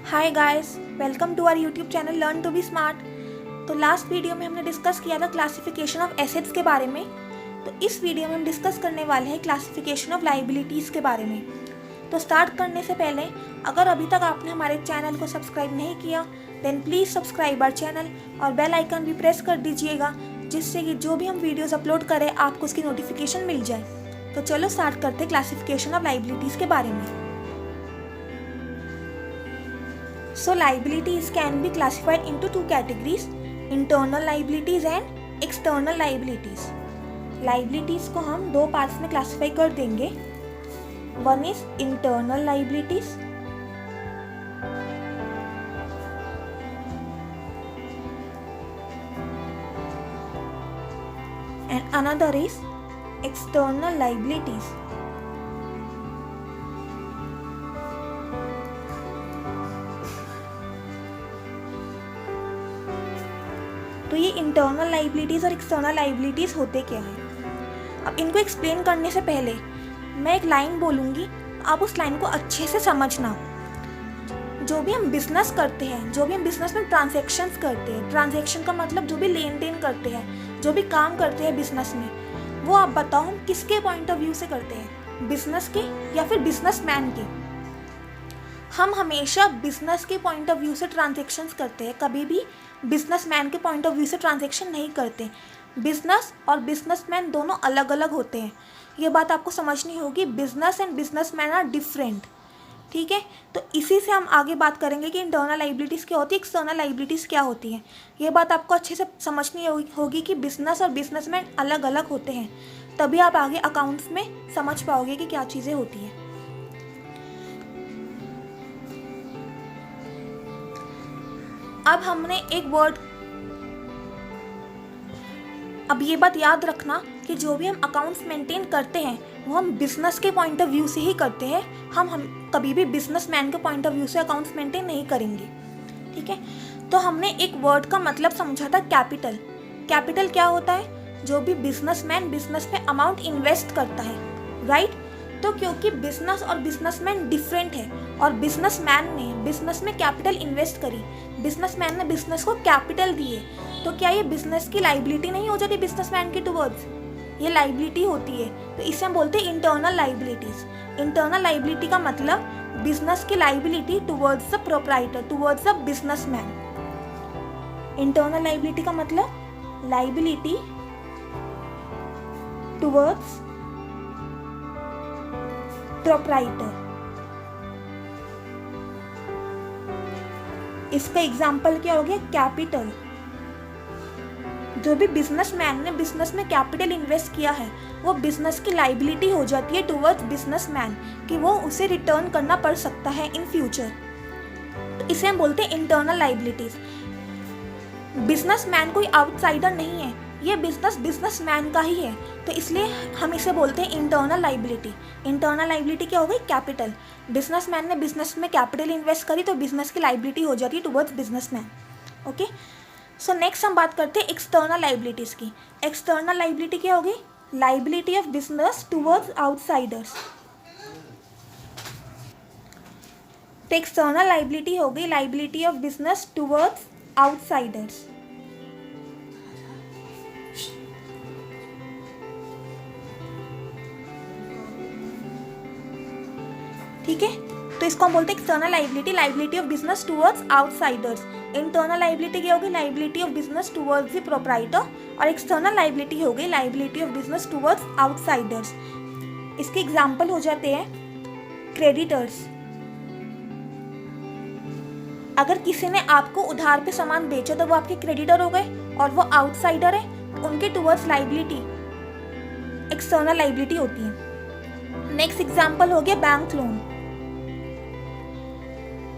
Hi guys, welcome to our YouTube channel learn to be smart. तो last video में हमने discuss किया था क्लासिफिकेशन ऑफ एसेट्स के बारे में। तो इस वीडियो में हम डिस्कस करने वाले हैं क्लासिफिकेशन ऑफ लाइबिलिटीज़ के बारे में। तो स्टार्ट करने से पहले अगर अभी तक आपने हमारे चैनल को सब्सक्राइब नहीं किया then please subscribe our channel और बेल आइकन भी प्रेस कर दीजिएगा, जिससे कि जो भी हम वीडियोज़ अपलोड करें आपको उसकी नोटिफिकेशन मिल जाए। तो चलो स्टार्ट करते हैं क्लासिफिकेशन ऑफ लाइबिलिटीज़ के बारे में। So liabilities can be classified into two categories, internal liabilities and external liabilities. Liabilities को हम दो पार्ट्स में क्लासिफाई कर देंगे. One is internal liabilities and another is external liabilities. तो ये इंटरनल लाइबिलिटीज़ और एक्सटर्नल लाइबिलिटीज़ होते क्या हैं। अब इनको एक्सप्लेन करने से पहले मैं एक लाइन बोलूँगी, आप उस लाइन को अच्छे से समझना। जो भी हम बिजनेस करते हैं, जो भी हम बिजनेस में ट्रांजैक्शंस करते हैं, ट्रांजैक्शन का मतलब जो भी लेन देन करते हैं, जो भी काम करते हैं बिजनेस में, वो आप बताओ हम किसके पॉइंट ऑफ व्यू से करते हैं, बिजनेस के या फिर बिजनेसमैन के। हम हमेशा बिजनेस के पॉइंट ऑफ व्यू से ट्रांजैक्शंस करते हैं, कभी भी बिजनेसमैन के पॉइंट ऑफ व्यू से ट्रांजैक्शन नहीं करते। बिजनेस और बिजनेसमैन दोनों अलग अलग होते हैं, ये बात आपको समझनी होगी। Business and businessman are different, ठीक है। तो इसी से हम आगे बात करेंगे कि इंटरनल लाइबिलिटीज़ क्या होती है, एक्सटर्नल लाइबिलिटीज़ क्या होती है। ये बात आपको अच्छे से समझनी होगी कि बिजनेस और बिजनेसमैन अलग अलग होते हैं, तभी आप आगे अकाउंट्स में समझ पाओगे कि क्या चीज़ें होती हैं। अब हमने एक वर्ड, अब ये बात याद रखना कि जो भी हम अकाउंट्स मेंटेन करते हैं वो हम बिजनेस के पॉइंट ऑफ व्यू से ही करते हैं। हम कभी भी बिजनेसमैन के पॉइंट ऑफ व्यू से अकाउंट्स मेंटेन नहीं करेंगे, ठीक है। तो हमने एक वर्ड का मतलब समझा था, कैपिटल। कैपिटल क्या होता है? जो भी बिजनेसमैन बिजनेस में अमाउंट इन्वेस्ट करता है, राइट। तो क्योंकि बिजनेस और बिजनेसमैन डिफरेंट है और बिजनेसमैन ने बिजनेस में कैपिटल इन्वेस्ट करी, बिजनेसमैन ने बिजनेस को कैपिटल दिए, तो क्या ये बिजनेस की लाइबिलिटी नहीं हो जाती बिजनेसमैन की टुवर्ड्स? ये लाइबिलिटी होती है। तो इसे हम बोलते हैं इंटरनल लाइबिलिटीज। इंटरनल लाइबिलिटी का मतलब बिजनेस की liability towards the proprietor, towards the businessman. Internal liability का मतलब लाइबिलिटी टुवर्ड्स प्रोप्राइटर। इसका एग्जाम्पल क्या हो गया? कैपिटल। जो भी बिजनेसमैन ने बिजनेस में कैपिटल इन्वेस्ट किया है वो बिजनेस की लाइबिलिटी हो जाती है टुवर्ड्स बिजनेसमैन, कि वो उसे रिटर्न करना पड़ सकता है इन फ्यूचर। तो इसे हम बोलते हैं इंटरनल लाइबिलिटीज। बिजनेसमैन कोई आउटसाइडर नहीं है, ये बिजनेस बिजनेसमैन का ही है, तो इसलिए हम इसे बोलते हैं इंटरनल लाइबिलिटी। इंटरनल लाइबिलिटी क्या हो गई? कैपिटल। बिजनेसमैन ने बिजनेस में कैपिटल इन्वेस्ट करी तो बिजनेस की लाइबिलिटी हो जाती है towards businessman, okay. So next हम बात करते हैं एक्सटर्नल लाइबिलिटीज़ की। एक्सटर्नल लाइबिलिटी क्या होगी? Liability of business towards outsiders. तो एक्सटर्नल लाइबिलिटी हो गई liability of business towards outsiders. ठीक है, तो इसको हम बोलते हैं external liability, liability of business towards outsiders. Internal liability क्या होगी? Liability of business towards the proprietor, और एक्सटर्नल लाइबिलिटी हो गई liability of business towards outsiders. इसके एग्जाम्पल हो जाते हैं क्रेडिटर्स। अगर किसी ने आपको उधार पे सामान बेचा तो वो आपके क्रेडिटर हो गए और वो आउटसाइडर है, तो उनके टुवर्ड्स लाइबिलिटी एक्सटर्नल लाइबिलिटी होती है। नेक्स्ट एग्जाम्पल हो गया बैंक लोन।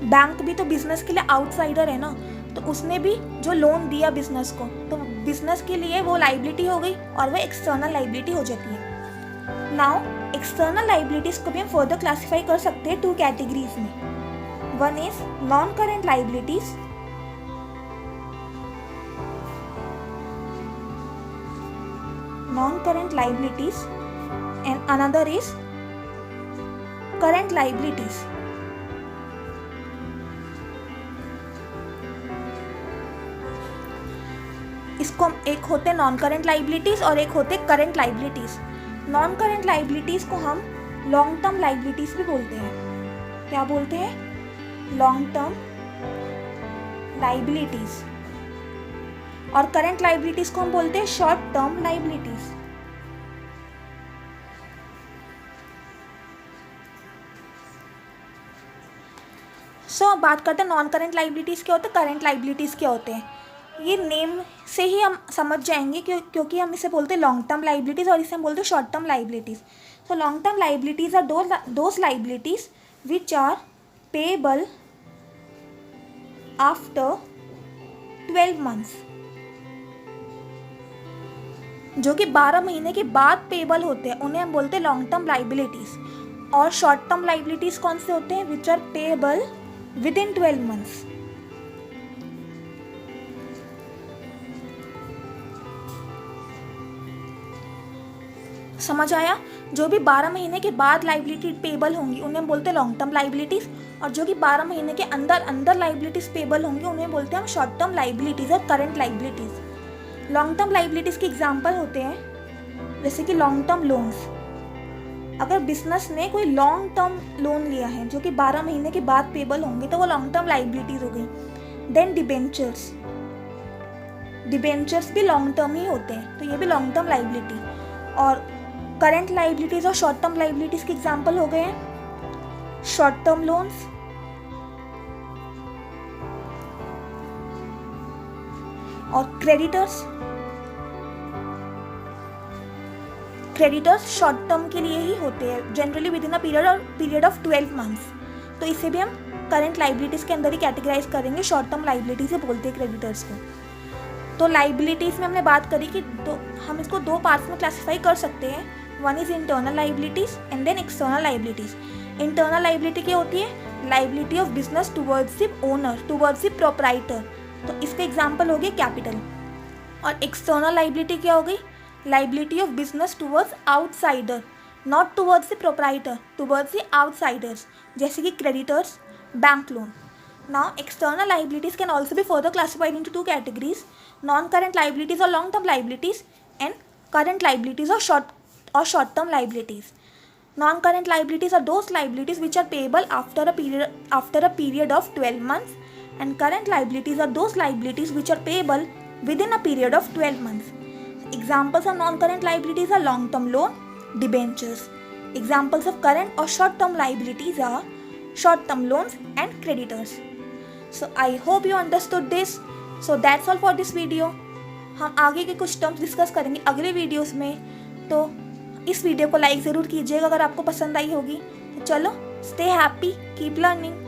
बैंक भी तो बिजनेस के लिए आउटसाइडर है ना, तो उसने भी जो लोन दिया बिजनेस को, तो बिजनेस के लिए वो लाइबिलिटी हो गई और वो एक्सटर्नल लाइबिलिटी हो जाती है। नाउ एक्सटर्नल लाइबिलिटीज को भी हम फर्दर क्लासिफाई कर सकते हैं टू कैटेगरीज में। One is non current liabilities, non-current liabilities, and another is current liabilities. इसको हम एक होते नॉन करेंट लाइबिलिटीज़ और एक होते current liabilities. Non current liabilities को हम लॉन्ग टर्म लाइबिलिटीज़ भी बोलते हैं। क्या बोलते हैं? Long term liabilities. और करेंट लाइबिलिटीज़ को हम बोलते हैं शॉर्ट टर्म लाइबिलिटीज़। अब बात करते हैं नॉन करेंट लाइबिलिटीज़ क्या होते हैं, करेंट लाइबिलिटीज़ क्या होते हैं। ये नेम से ही हम समझ जाएंगे क्योंकि हम इसे बोलते हैं लॉन्ग टर्म लाइबिलिटीज़ और इसे हम बोलते हैं short term liabilities. So long term liabilities are those liabilities which are payable after 12 months, जो कि 12 महीने के बाद पेएबल होते हैं, उन्हें हम बोलते हैं लॉन्ग टर्म लाइबिलिटीज़। और शॉर्ट टर्म लाइबिलिटीज़ कौन से होते हैं? Which are payable within 12 months. समझ आया? जो भी 12 महीने के बाद लाइबिलिटी पेएबल होंगी उन्हें हम बोलते हैं लॉन्ग टर्म लाइबिलिटीज़, और जो कि 12 महीने के अंदर लाइबिलिटीज़ पेएबल होंगी उन्हें बोलते हैं हम शॉर्ट टर्म लाइबिलिटीज़ और current liabilities. Long term liabilities के एग्जाम्पल होते हैं जैसे कि लॉन्ग टर्म लोन्स। अगर बिजनेस ने कोई लॉन्ग टर्म लोन लिया है जो कि 12 महीने के बाद पेएबल होंगे तो वो लॉन्ग टर्म लाइबिलिटीज़ हो गई। देन डिबेंचर्स, डिबेंचर्स भी लॉन्ग टर्म ही होते हैं, तो ये भी लॉन्ग टर्म लाइबिलिटी। और करंट लाइबिलिटीज़ और शॉर्ट टर्म लाइबिलिटीज़ के एग्जाम्पल हो गए हैं शॉर्ट टर्म लोन्स और क्रेडिटर्स। क्रेडिटर्स शॉर्ट टर्म के लिए ही होते हैं, generally with in a period of 12 months, तो इसे भी हम करंट लाइबिलिटीज़ के अंदर ही कैटेगराइज करेंगे। शॉर्ट टर्म लाइबिलिटीज़ से बोलते हैं क्रेडिटर्स को। तो लाइबिलिटीज़ में हमने बात करी कि हम इसको दो पार्ट्स में क्लासीफाई कर सकते हैं। One is internal liabilities and then external liabilities. Internal liability क्या होती है? Liability of business towards the owner, towards the proprietor, तो इसका एग्जाम्पल हो गया कैपिटल। और एक्सटर्नल लाइबिलिटी क्या हो गई? Liability of business towards outsider, not towards the proprietor, towards the outsiders, जैसे कि creditors, bank loan. Now, external liabilities can also be further classified into two categories: non-current liabilities or long-term liabilities, and current liabilities or short-term liabilities. Non-current liabilities are those liabilities which are payable after a period of 12 months, and current liabilities are those liabilities which are payable within a period of 12 months. Examples of non-current liabilities are long-term loan, debentures. Examples of current or short-term liabilities are short-term loans and creditors. So I hope you understood this. So that's all for this video. हम आगे के कुछ terms discuss करेंगे अगले videos में, तो इस video को लाइक ज़रूर कीजिएगा अगर आपको पसंद आई होगी। तो चलो, स्टे हैप्पी, कीप लर्निंग।